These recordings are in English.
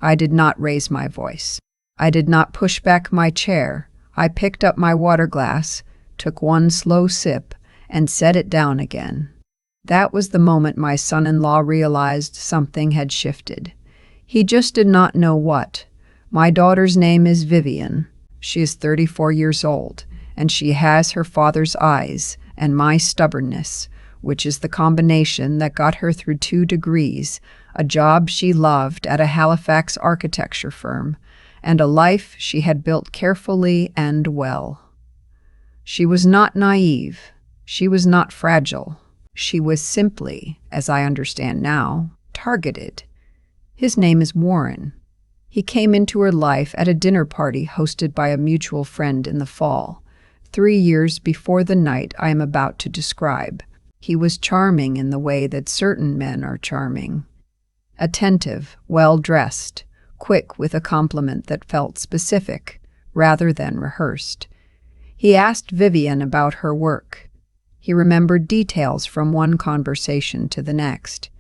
I did not raise my voice. I did not push back my chair. I picked up my water glass, took one slow sip, and set it down again. That was the moment my son-in-law realized something had shifted. He just did not know what. My daughter's name is Vivian. She is 34 years old, and she has her father's eyes and my stubbornness, which is the combination that got her through 2 degrees, a job she loved at a Halifax architecture firm, and a life she had built carefully and well. She was not naive. She was not fragile. She was simply, as I understand now, targeted. His name is Warren. He came into her life at a dinner party hosted by a mutual friend in the fall, 3 years before the night I am about to describe. He was charming in the way that certain men are charming. Attentive, well-dressed, quick with a compliment that felt specific, rather than rehearsed. He asked Vivian about her work. He remembered details from one conversation to the next.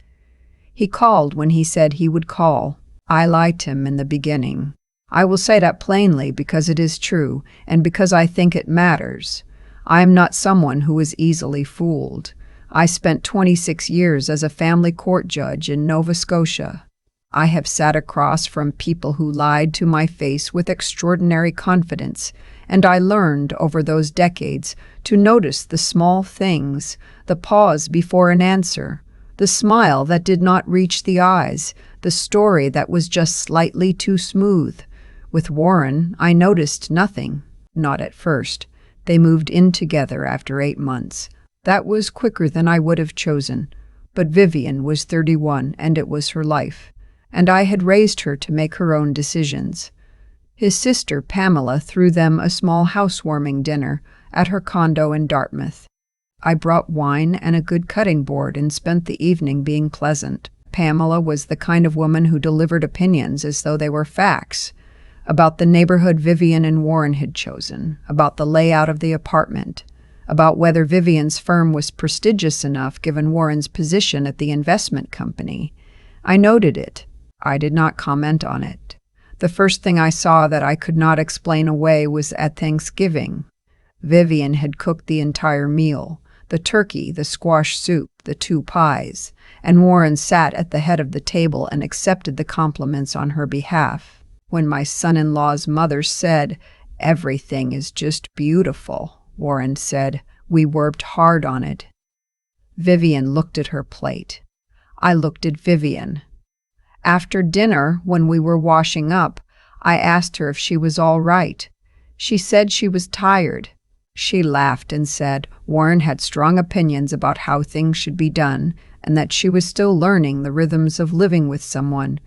He called when he said he would call. I liked him in the beginning. I will say that plainly because it is true, and because I think it matters. I am not someone who is easily fooled. I spent 26 years as a family court judge in Nova Scotia. I have sat across from people who lied to my face with extraordinary confidence, and I learned over those decades to notice the small things, the pause before an answer, the smile that did not reach the eyes, the story that was just slightly too smooth. With Warren, I noticed nothing, not at first. They moved in together after 8 months. That was quicker than I would have chosen. But Vivian was 31, and it was her life, and I had raised her to make her own decisions. His sister, Pamela, threw them a small housewarming dinner at her condo in Dartmouth. I brought wine and a good cutting board and spent the evening being pleasant. Pamela was the kind of woman who delivered opinions as though they were facts, about the neighborhood Vivian and Warren had chosen, about the layout of the apartment, about whether Vivian's firm was prestigious enough given Warren's position at the investment company. I noted it. I did not comment on it. The first thing I saw that I could not explain away was at Thanksgiving. Vivian had cooked the entire meal, the turkey, the squash soup, the 2 pies, and Warren sat at the head of the table and accepted the compliments on her behalf. When my son-in-law's mother said, "Everything is just beautiful," Warren said, "We worked hard on it." Vivian looked at her plate. I looked at Vivian. After dinner, when we were washing up, I asked her if she was all right. She said she was tired. She laughed and said Warren had strong opinions about how things should be done and that she was still learning the rhythms of living with someone.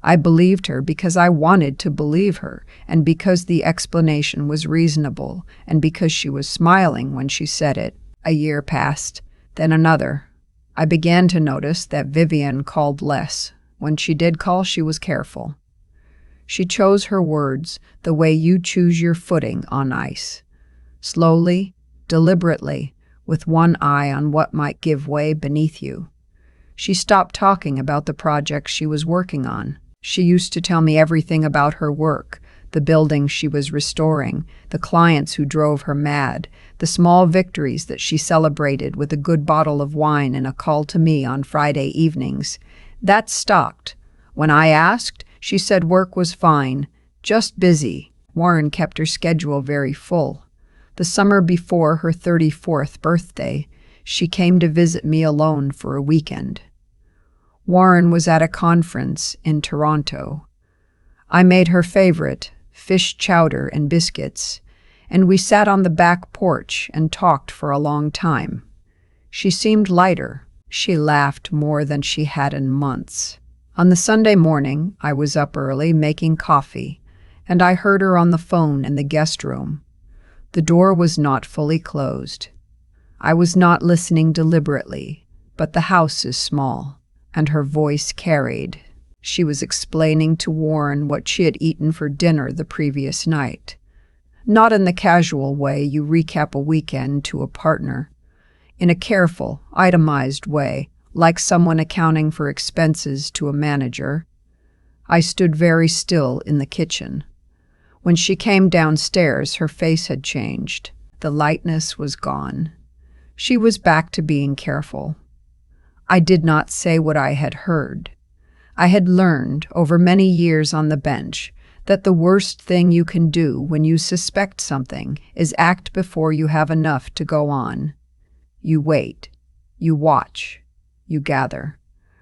I believed her because I wanted to believe her, and because the explanation was reasonable, and because she was smiling when she said it. A year passed, then another. I began to notice that Vivian called less. When she did call, she was careful. She chose her words the way you choose your footing on ice. Slowly, deliberately, with one eye on what might give way beneath you. She stopped talking about the projects she was working on. She used to tell me everything about her work, the buildings she was restoring, the clients who drove her mad, the small victories that she celebrated with a good bottle of wine and a call to me on Friday evenings. That stopped. When I asked, she said work was fine, just busy. Warren kept her schedule very full. The summer before her 34th birthday, she came to visit me alone for a weekend. Warren was at a conference in Toronto. I made her favorite, fish chowder and biscuits, and we sat on the back porch and talked for a long time. She seemed lighter. She laughed more than she had in months. On the Sunday morning, I was up early making coffee, and I heard her on the phone in the guest room. The door was not fully closed. I was not listening deliberately, but the house is small, and her voice carried. She was explaining to Warren what she had eaten for dinner the previous night. Not in the casual way you recap a weekend to a partner. In a careful, itemized way, like someone accounting for expenses to a manager. I stood very still in the kitchen. When she came downstairs, her face had changed. The lightness was gone. She was back to being careful. I did not say what I had heard. I had learned, over many years on the bench, that the worst thing you can do when you suspect something is act before you have enough to go on. You wait. You watch. You gather.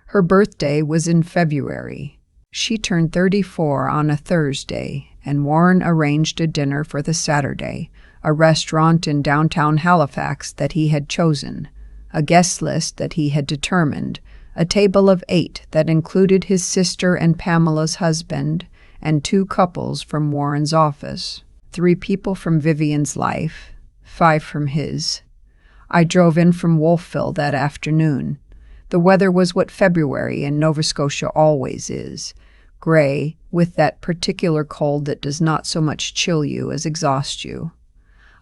Her birthday was in February. She turned 34 on a Thursday, and Warren arranged a dinner for the Saturday, a restaurant in downtown Halifax that he had chosen, a guest list that he had determined, a table of 8 that included his sister and Pamela's husband, and 2 couples from Warren's office, 3 people from Vivian's life, 5 from his. I drove in from Wolfville that afternoon. The weather was what February in Nova Scotia always is, gray, with that particular cold that does not so much chill you as exhaust you.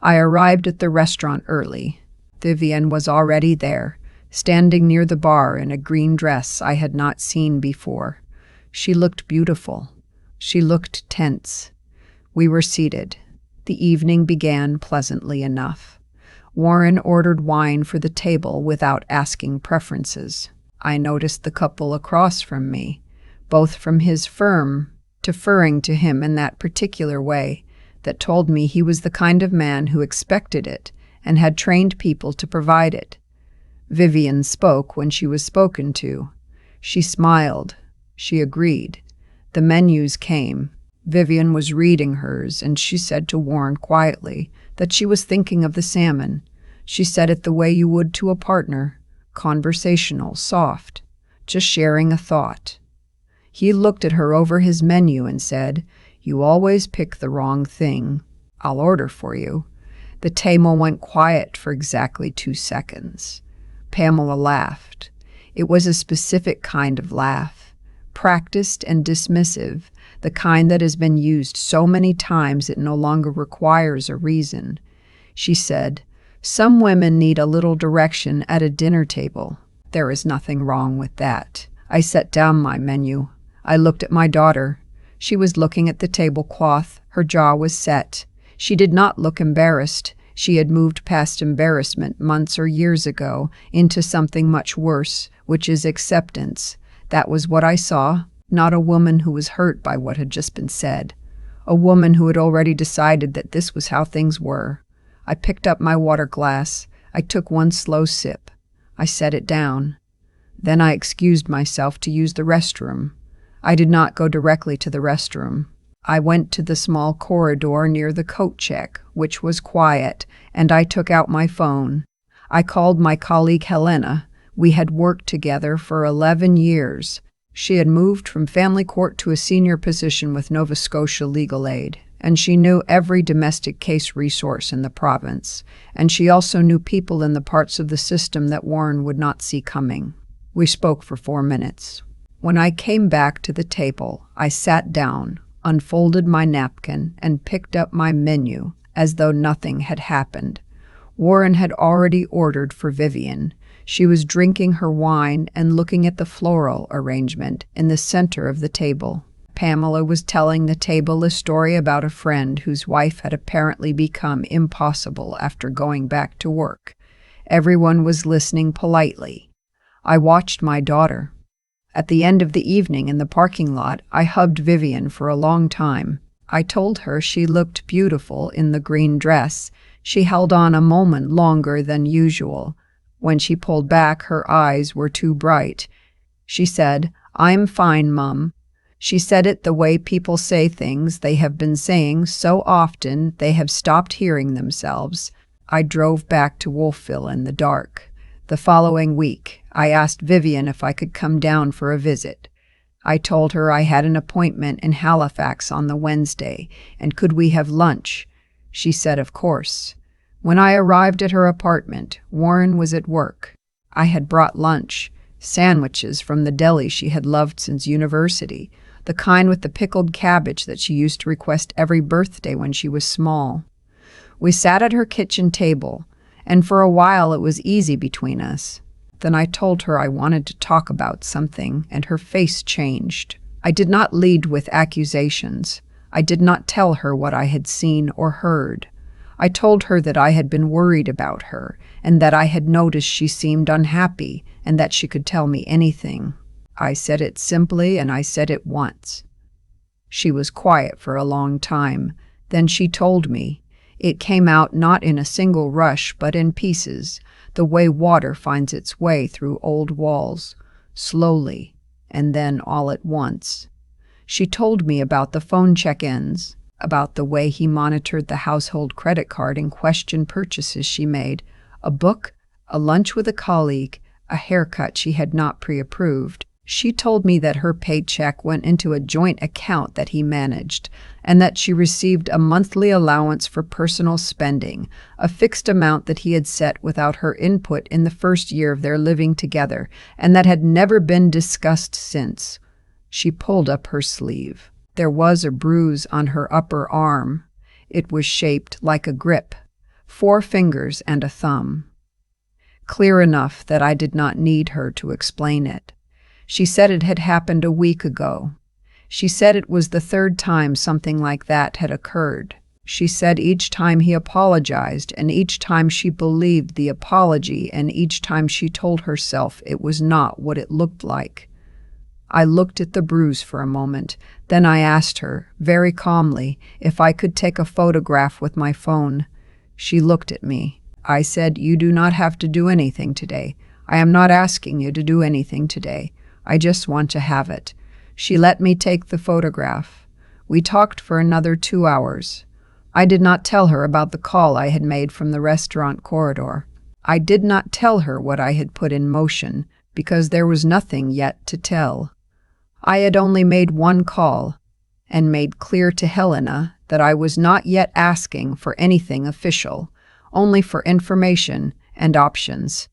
I arrived at the restaurant early. Vivian was already there, standing near the bar in a green dress I had not seen before. She looked beautiful. She looked tense. We were seated. The evening began pleasantly enough. Warren ordered wine for the table without asking preferences. I noticed the couple across from me, both from his firm, deferring to him in that particular way that told me he was the kind of man who expected it and had trained people to provide it. Vivian spoke when she was spoken to. She smiled. She agreed. The menus came. Vivian was reading hers, and she said to Warren quietly that she was thinking of the salmon. She said it the way you would to a partner, conversational, soft, just sharing a thought. He looked at her over his menu and said, "You always pick the wrong thing. I'll order for you." The table went quiet for exactly 2 seconds. Pamela laughed. It was a specific kind of laugh, practiced and dismissive, the kind that has been used so many times it no longer requires a reason. She said, "Some women need a little direction at a dinner table. There is nothing wrong with that." I set down my menu. I looked at my daughter. She was looking at the tablecloth. Her jaw was set. She did not look embarrassed. She had moved past embarrassment months or years ago into something much worse, which is acceptance. That was what I saw, not a woman who was hurt by what had just been said. A woman who had already decided that this was how things were. I picked up my water glass. I took one slow sip. I set it down. Then I excused myself to use the restroom. I did not go directly to the restroom. I went to the small corridor near the coat check, which was quiet, and I took out my phone. I called my colleague Helena. We had worked together for 11 years. She had moved from family court to a senior position with Nova Scotia Legal Aid, and she knew every domestic case resource in the province, and she also knew people in the parts of the system that Warren would not see coming. We spoke for 4 minutes. When I came back to the table, I sat down, unfolded my napkin, and picked up my menu as though nothing had happened. Warren had already ordered for Vivian. She was drinking her wine and looking at the floral arrangement in the center of the table. Pamela was telling the table a story about a friend whose wife had apparently become impossible after going back to work. Everyone was listening politely. I watched my daughter. At the end of the evening in the parking lot, I hugged Vivian for a long time. I told her she looked beautiful in the green dress. She held on a moment longer than usual. When she pulled back, her eyes were too bright. She said, "I'm fine, Mum." She said it the way people say things they have been saying so often they have stopped hearing themselves. I drove back to Wolfville in the dark. The following week, I asked Vivian if I could come down for a visit. I told her I had an appointment in Halifax on the Wednesday, and could we have lunch? She said, of course. When I arrived at her apartment, Warren was at work. I had brought lunch, sandwiches from the deli she had loved since university, the kind with the pickled cabbage that she used to request every birthday when she was small. We sat at her kitchen table, and for a while it was easy between us. Then I told her I wanted to talk about something, and her face changed. I did not lead with accusations. I did not tell her what I had seen or heard. I told her that I had been worried about her, and that I had noticed she seemed unhappy, and that she could tell me anything. I said it simply, and I said it once. She was quiet for a long time. Then she told me. It came out not in a single rush, but in pieces, the way water finds its way through old walls, slowly, and then all at once. She told me about the phone check-ins, about the way he monitored the household credit card and questioned purchases she made, a book, a lunch with a colleague, a haircut she had not pre-approved. She told me that her paycheck went into a joint account that he managed, and that she received a monthly allowance for personal spending, a fixed amount that he had set without her input in the first year of their living together, and that had never been discussed since. She pulled up her sleeve. There was a bruise on her upper arm. It was shaped like a grip, 4 fingers and a thumb. Clear enough that I did not need her to explain it. She said it had happened a week ago. She said it was the 3rd time something like that had occurred. She said each time he apologized, and each time she believed the apology, and each time she told herself it was not what it looked like. I looked at the bruise for a moment. Then I asked her, very calmly, if I could take a photograph with my phone. She looked at me. I said, "You do not have to do anything today. I am not asking you to do anything today. I just want to have it." She let me take the photograph. We talked for another 2 hours. I did not tell her about the call I had made from the restaurant corridor. I did not tell her what I had put in motion, because there was nothing yet to tell. I had only made one call, and made clear to Helena that I was not yet asking for anything official, only for information and options.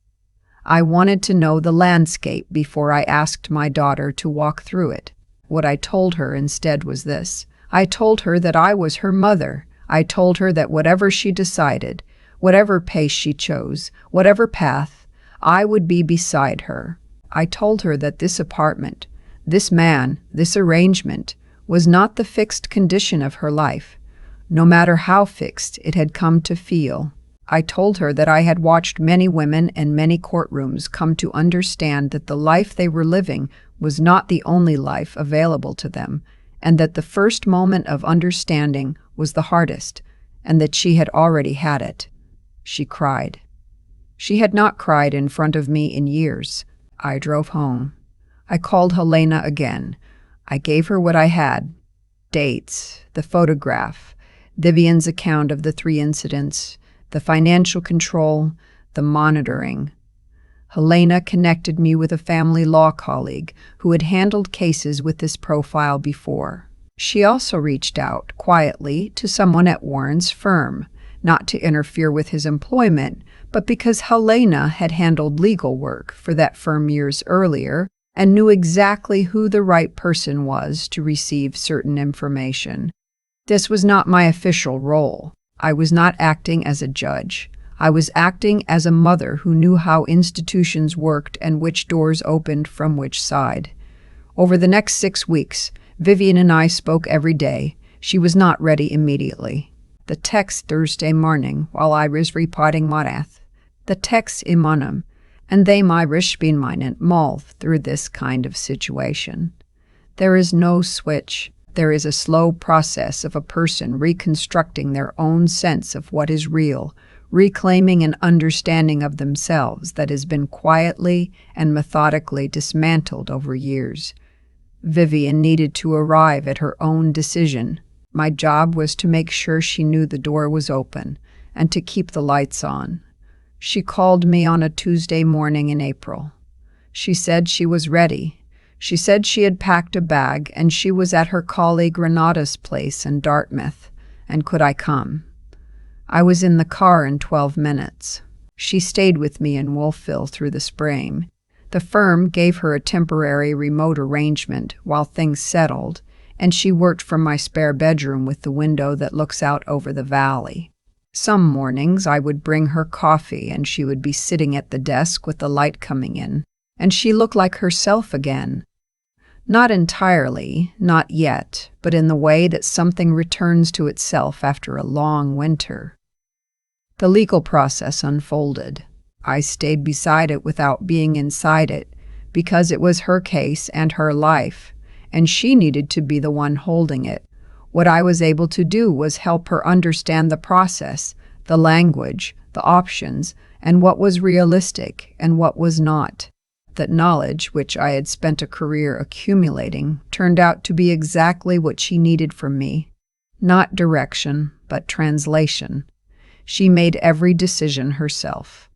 I wanted to know the landscape before I asked my daughter to walk through it. What I told her instead was this. I told her that I was her mother. I told her that whatever she decided, whatever pace she chose, whatever path, I would be beside her. I told her that this apartment, this man, this arrangement, was not the fixed condition of her life, no matter how fixed it had come to feel. I told her that I had watched many women and many courtrooms come to understand that the life they were living was not the only life available to them, and that the first moment of understanding was the hardest, and that she had already had it. She cried. She had not cried in front of me in years. I drove home. I called Helena again. I gave her what I had: dates, the photograph, Vivian's account of the 3 incidents, the financial control, the monitoring. Helena connected me with a family law colleague who had handled cases with this profile before. She also reached out, quietly, to someone at Warren's firm, not to interfere with his employment, but because Helena had handled legal work for that firm years earlier and knew exactly who the right person was to receive certain information. This was not my official role. I was not acting as a judge. I was acting as a mother who knew how institutions worked and which doors opened from which side. Over the next 6 weeks, Vivian and I spoke every day. She was not ready immediately. The text Thursday morning, while I was repotting Marath. The text imanum, and they my rishbinminent mal through this kind of situation. There is no switch. There is a slow process of a person reconstructing their own sense of what is real, reclaiming an understanding of themselves that has been quietly and methodically dismantled over years. Vivian needed to arrive at her own decision. My job was to make sure she knew the door was open and to keep the lights on. She called me on a Tuesday morning in April. She said she was ready. She said she had packed a bag and she was at her colleague Renata's place in Dartmouth, and could I come? I was in the car in 12 minutes. She stayed with me in Wolfville through the spring. The firm gave her a temporary remote arrangement while things settled, and she worked from my spare bedroom with the window that looks out over the valley. Some mornings I would bring her coffee and she would be sitting at the desk with the light coming in, and she looked like herself again. Not entirely, not yet, but in the way that something returns to itself after a long winter. The legal process unfolded. I stayed beside it without being inside it, because it was her case and her life, and she needed to be the one holding it. What I was able to do was help her understand the process, the language, the options, and what was realistic and what was not. That knowledge, which I had spent a career accumulating, turned out to be exactly what she needed from me. Not direction, but translation. She made every decision herself.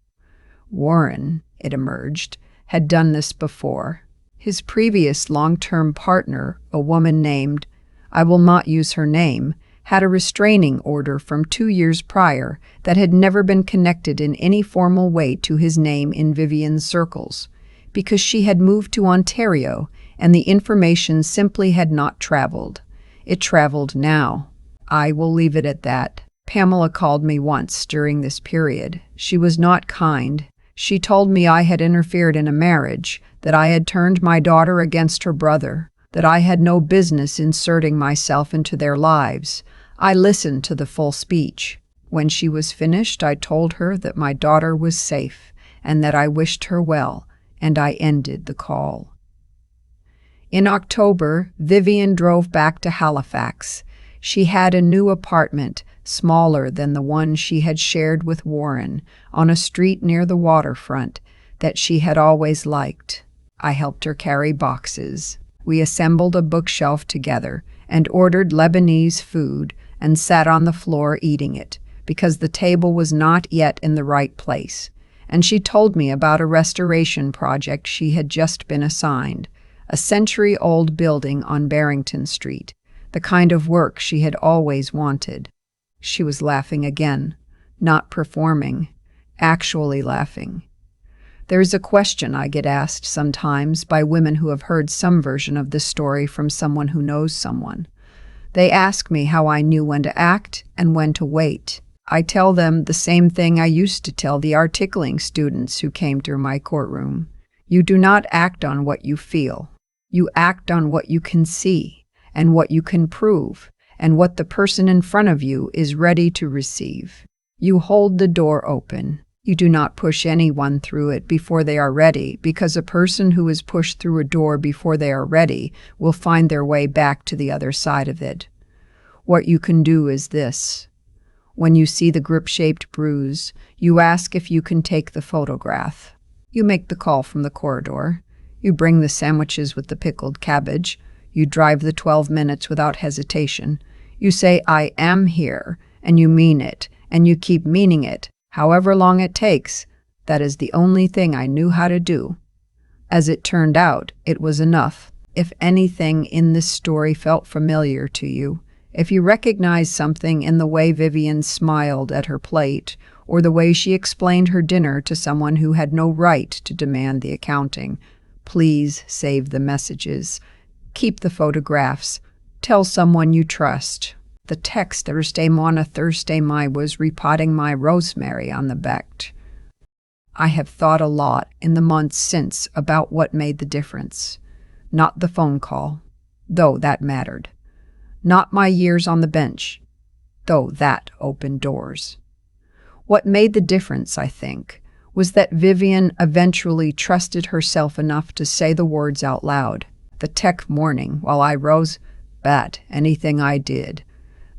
Warren, it emerged, had done this before. His previous long-term partner, a woman named, I will not use her name, had a restraining order from 2 years prior that had never been connected in any formal way to his name in Vivian's circles, because she had moved to Ontario and the information simply had not traveled. It traveled now. I will leave it at that. Pamela called me once during this period. She was not kind. She told me I had interfered in a marriage, that I had turned my daughter against her brother, that I had no business inserting myself into their lives. I listened to the full speech. When she was finished, I told her that my daughter was safe and that I wished her well, and I ended the call. In October, Vivian drove back to Halifax. She had a new apartment, smaller than the one she had shared with Warren, on a street near the waterfront, that she had always liked. I helped her carry boxes. We assembled a bookshelf together and ordered Lebanese food and sat on the floor eating it, because the table was not yet in the right place. And she told me about a restoration project she had just been assigned, a century-old building on Barrington Street, the kind of work she had always wanted. She was laughing again, not performing, actually laughing. There is a question I get asked sometimes by women who have heard some version of this story from someone who knows someone. They ask me how I knew when to act and when to wait. I tell them the same thing I used to tell the articling students who came through my courtroom. You do not act on what you feel. You act on what you can see and what you can prove and what the person in front of you is ready to receive. You hold the door open. You do not push anyone through it before they are ready, because a person who is pushed through a door before they are ready will find their way back to the other side of it. What you can do is this. When you see the grip-shaped bruise, you ask if you can take the photograph. You make the call from the corridor. You bring the sandwiches with the pickled cabbage. You drive the 12 minutes without hesitation. You say, I am here, and you mean it, and you keep meaning it, however long it takes. That is the only thing I knew how to do. As it turned out, it was enough. If anything in this story felt familiar to you, if you recognize something in the way Vivian smiled at her plate, or the way she explained her dinner to someone who had no right to demand the accounting, please save the messages. Keep the photographs. Tell someone you trust. The text Thursday morning Thursday my was repotting my rosemary on the back. I have thought a lot in the months since about what made the difference. Not the phone call, though that mattered. Not my years on the bench, though that opened doors. What made the difference, I think, was that Vivian eventually trusted herself enough to say the words out loud. The tech morning, while I rose, bat anything I did.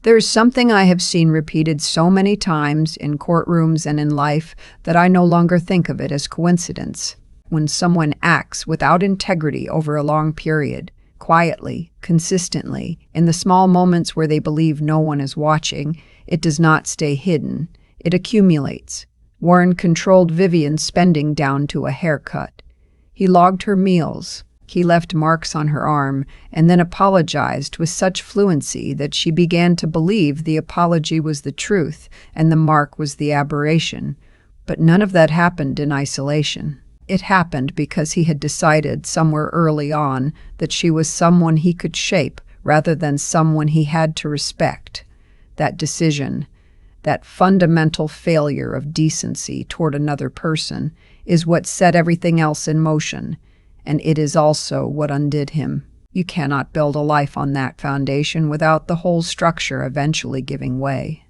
There is something I have seen repeated so many times in courtrooms and in life that I no longer think of it as coincidence. When someone acts without integrity over a long period, quietly, consistently, in the small moments where they believe no one is watching, it does not stay hidden. It accumulates. Warren controlled Vivian's spending down to a haircut. He logged her meals. He left marks on her arm and then apologized with such fluency that she began to believe the apology was the truth and the mark was the aberration. But none of that happened in isolation. It happened because he had decided somewhere early on that she was someone he could shape rather than someone he had to respect. That decision, that fundamental failure of decency toward another person, is what set everything else in motion, and it is also what undid him. You cannot build a life on that foundation without the whole structure eventually giving way.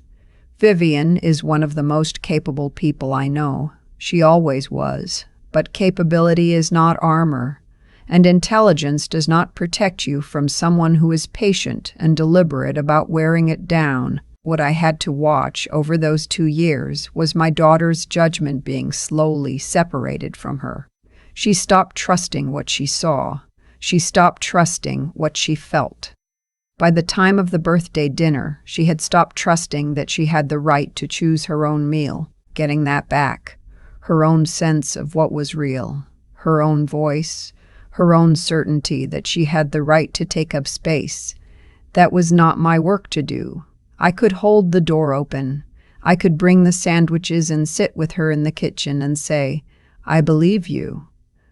Vivian is one of the most capable people I know. She always was. But capability is not armor, and intelligence does not protect you from someone who is patient and deliberate about wearing it down. What I had to watch over those 2 years was my daughter's judgment being slowly separated from her. She stopped trusting what she saw. She stopped trusting what she felt. By the time of the birthday dinner, she had stopped trusting that she had the right to choose her own meal, getting that back, her own sense of what was real, her own voice, her own certainty that she had the right to take up space. That was not my work to do. I could hold the door open. I could bring the sandwiches and sit with her in the kitchen and say, "I believe you."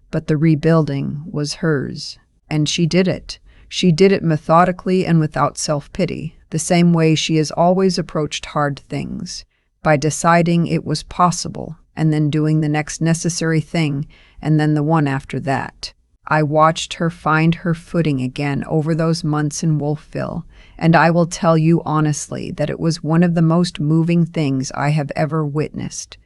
But the rebuilding was hers, and she did it. She did it methodically and without self-pity, the same way she has always approached hard things, by deciding it was possible and then doing the next necessary thing and then the one after that. I watched her find her footing again over those months in Wolfville, and I will tell you honestly that it was one of the most moving things I have ever witnessed.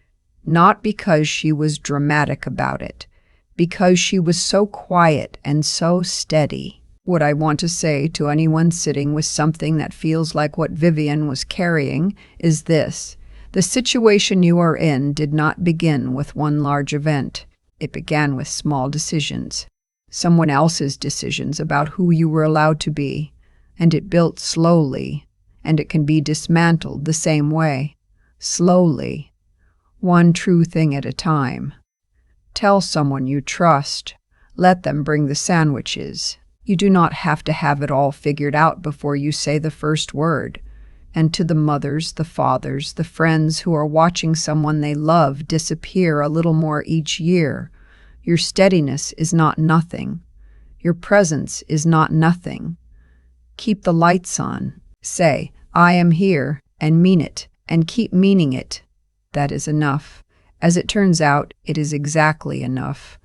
Not because she was dramatic about it, because she was so quiet and so steady. What I want to say to anyone sitting with something that feels like what Vivian was carrying is this: the situation you are in did not begin with one large event. It began with small decisions, someone else's decisions about who you were allowed to be, and it built slowly, and it can be dismantled the same way, slowly, one true thing at a time. Tell someone you trust. Let them bring the sandwiches. You do not have to have it all figured out before you say the first word. And to the mothers, the fathers, the friends who are watching someone they love disappear a little more each year, your steadiness is not nothing. Your presence is not nothing. Keep the lights on. Say, "I am here," and mean it, and keep meaning it. That is enough. As it turns out, it is exactly enough.